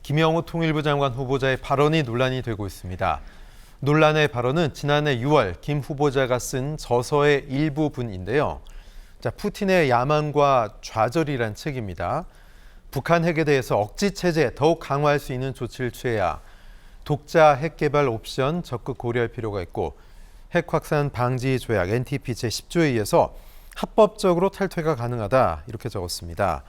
김영호 통일부 장관 후보자의 발언이 논란이 되고 있습니다. 논란의 발언은 지난해 6월 김 후보자가 쓴 저서의 일부분인데요. 푸틴의 야만과 좌절이란 책입니다. 북한 핵에 대해서 억지 체제 더욱 강화할 수 있는 조치를 취해야 독자 핵 개발 옵션 적극 고려할 필요가 있고 핵 확산 방지 조약 NTP 제10조에 의해서 합법적으로 탈퇴가 가능하다 이렇게 적었습니다.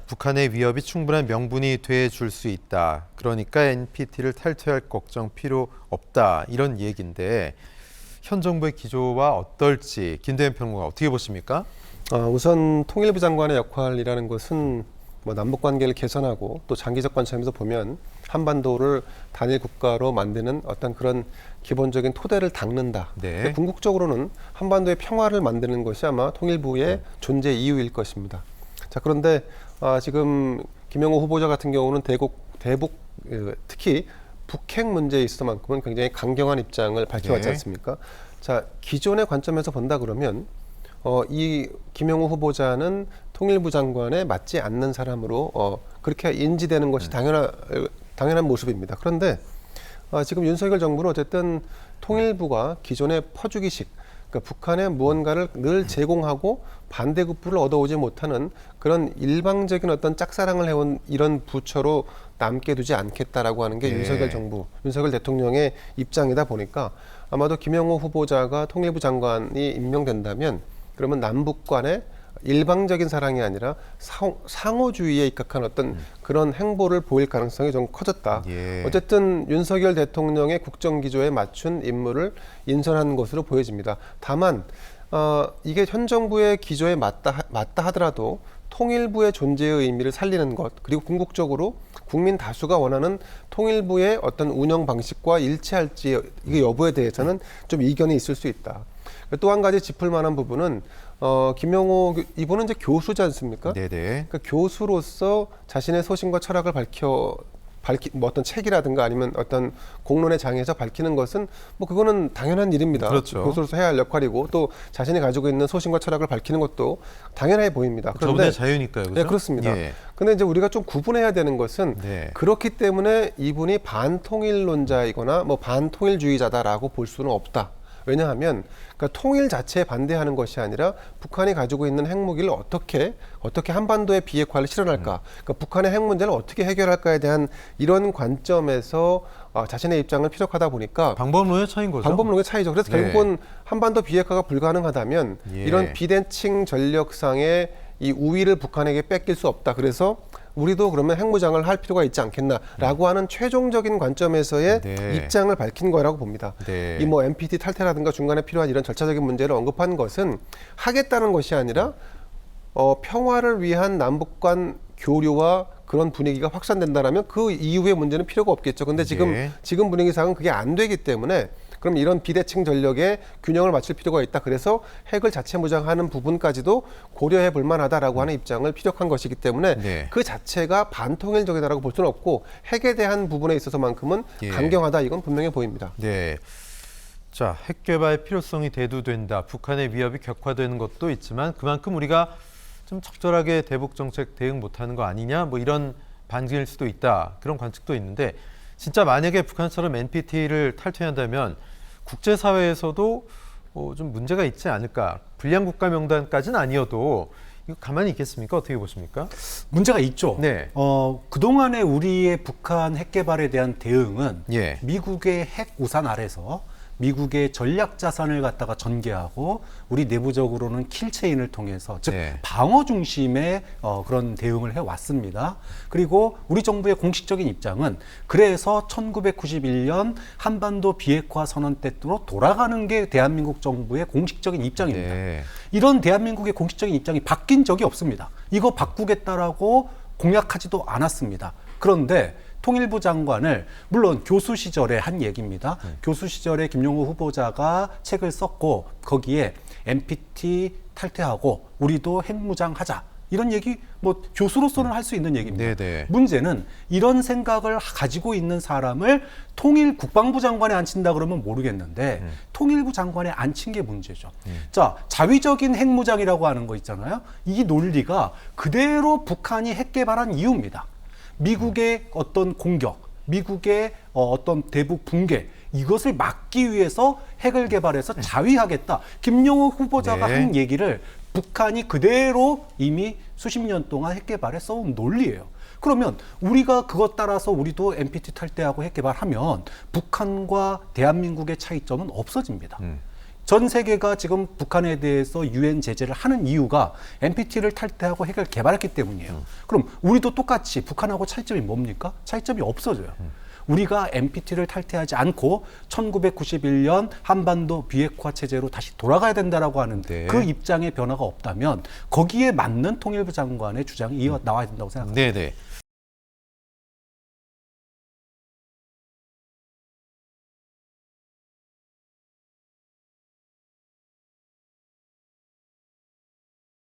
북한의 위협이 충분한 명분이 돼줄 수 있다. 그러니까 NPT를 탈퇴할 걱정 필요 없다. 이런 얘기인데 현 정부의 기조와 어떨지 김대현 평론가 어떻게 보십니까? 우선 통일부 장관의 역할이라는 것은 남북 관계를 개선하고 또 장기적 관점에서 보면 한반도를 단일 국가로 만드는 어떤 그런 기본적인 토대를 닦는다. 네. 궁극적으로는 한반도의 평화를 만드는 것이 아마 통일부의 존재 이유일 것입니다. 그런데 지금 김영호 후보자 같은 경우는 특히 북핵 문제에 있어서만큼은 굉장히 강경한 입장을 밝혀왔지 않습니까? 기존의 관점에서 본다 그러면 이 김영호 후보자는 통일부 장관에 맞지 않는 사람으로 그렇게 인지되는 것이 당연한 모습입니다. 그런데 지금 윤석열 정부는 어쨌든 통일부가 기존의 퍼주기식, 그러니까 북한에 무언가를 늘 제공하고 반대급부를 얻어오지 못하는 그런 일방적인 어떤 짝사랑을 해온 이런 부처로 남게 두지 않겠다라고 하는 게 윤석열 정부, 윤석열 대통령의 입장이다 보니까 아마도 김영호 후보자가 통일부 장관이 임명된다면 그러면 남북 간의 일방적인 사랑이 아니라 상호주의에 입각한 어떤 그런 행보를 보일 가능성이 좀 커졌다. 어쨌든 윤석열 대통령의 국정기조에 맞춘 인물을 인선한 것으로 보여집니다. 다만 이게 현 정부의 기조에 맞다 하더라도 통일부의 존재의 의미를 살리는 것, 그리고 궁극적으로 국민 다수가 원하는 통일부의 어떤 운영 방식과 일치할지 이 여부에 대해서는 좀 이견이 있을 수 있다. 또 한 가지 짚을 만한 부분은 김영호 이분은 이제 교수지 않습니까? 네네. 그러니까 교수로서 자신의 소신과 철학을 어떤 책이라든가 아니면 어떤 공론의 장에서 밝히는 것은 그거는 당연한 일입니다. 그렇죠. 교수로서 해야 할 역할이고 또 자신이 가지고 있는 소신과 철학을 밝히는 것도 당연해 보입니다. 그런데 자유니까요, 그렇죠? 네, 그렇습니다. 근데 이제 우리가 좀 구분해야 되는 것은 그렇기 때문에 이분이 반통일론자이거나 반통일주의자다라고 볼 수는 없다. 왜냐하면 통일 자체에 반대하는 것이 아니라 북한이 가지고 있는 핵무기를 어떻게 한반도의 비핵화를 실현할까, 북한의 핵 문제를 어떻게 해결할까에 대한 이런 관점에서 자신의 입장을 피력하다 보니까 방법론의 차이인 거죠. 방법론의 차이죠. 그래서 결국은 한반도 비핵화가 불가능하다면 이런 비대칭 전력상의 이 우위를 북한에게 뺏길 수 없다. 그래서 우리도 그러면 핵무장을 할 필요가 있지 않겠나라고 하는 최종적인 관점에서의 입장을 밝힌 거라고 봅니다. 이 NPT 탈퇴라든가 중간에 필요한 이런 절차적인 문제를 언급한 것은 하겠다는 것이 아니라 평화를 위한 남북 간 교류와 그런 분위기가 확산된다라면 그 이후의 문제는 필요가 없겠죠. 근데 지금 분위기상은 그게 안 되기 때문에 그럼 이런 비대칭 전력에 균형을 맞출 필요가 있다. 그래서 핵을 자체 무장하는 부분까지도 고려해 볼 만하다라고 하는 입장을 피력한 것이기 때문에 그 자체가 반통일적이다라고 볼 수는 없고 핵에 대한 부분에 있어서만큼은 강경하다. 이건 분명해 보입니다. 핵 개발 필요성이 대두된다. 북한의 위협이 격화되는 것도 있지만 그만큼 우리가 좀 적절하게 대북 정책 대응 못하는 거 아니냐? 이런 반증일 수도 있다. 그런 관측도 있는데 진짜 만약에 북한처럼 NPT를 탈퇴한다면 국제사회에서도 좀 문제가 있지 않을까. 불량 국가 명단까지는 아니어도 이거 가만히 있겠습니까? 어떻게 보십니까? 문제가 있죠. 그동안에 우리의 북한 핵 개발에 대한 대응은 미국의 핵 우산 아래서 미국의 전략 자산을 갖다가 전개하고 우리 내부적으로는 킬체인을 통해서 즉 방어 중심의 그런 대응을 해왔습니다. 그리고 우리 정부의 공식적인 입장은 그래서 1991년 한반도 비핵화 선언 때로 돌아가는 게 대한민국 정부의 공식적인 입장입니다. 이런 대한민국의 공식적인 입장이 바뀐 적이 없습니다. 이거 바꾸겠다라고 공약하지도 않았습니다. 그런데 통일부 장관을 물론 교수 시절에 한 얘기입니다. 교수 시절에 김영호 후보자가 책을 썼고 거기에 NPT 탈퇴하고 우리도 핵무장하자 이런 얘기 교수로서는 할 수 있는 얘기입니다. 문제는 이런 생각을 가지고 있는 사람을 통일 국방부 장관에 앉힌다 그러면 모르겠는데 통일부 장관에 앉힌 게 문제죠. 자위적인 핵무장이라고 하는 거 있잖아요. 이 논리가 그대로 북한이 핵 개발한 이유입니다. 미국의 어떤 공격, 미국의 어떤 대북 붕괴 이것을 막기 위해서 핵을 개발해서 자위하겠다. 김영호 후보자가 네. 한 얘기를 북한이 그대로 이미 수십 년 동안 핵 개발에 써온 논리예요. 그러면 우리가 그것 따라서 우리도 NPT 탈퇴하고 핵 개발하면 북한과 대한민국의 차이점은 없어집니다. 전 세계가 지금 북한에 대해서 유엔 제재를 하는 이유가 NPT를 탈퇴하고 핵을 개발했기 때문이에요. 그럼 우리도 똑같이 북한하고 차이점이 뭡니까? 차이점이 없어져요. 우리가 NPT를 탈퇴하지 않고 1991년 한반도 비핵화 체제로 다시 돌아가야 된다라고 하는 네. 그 입장의 변화가 없다면 거기에 맞는 통일부 장관의 주장이 이어 나와야 된다고 생각합니다. 네네.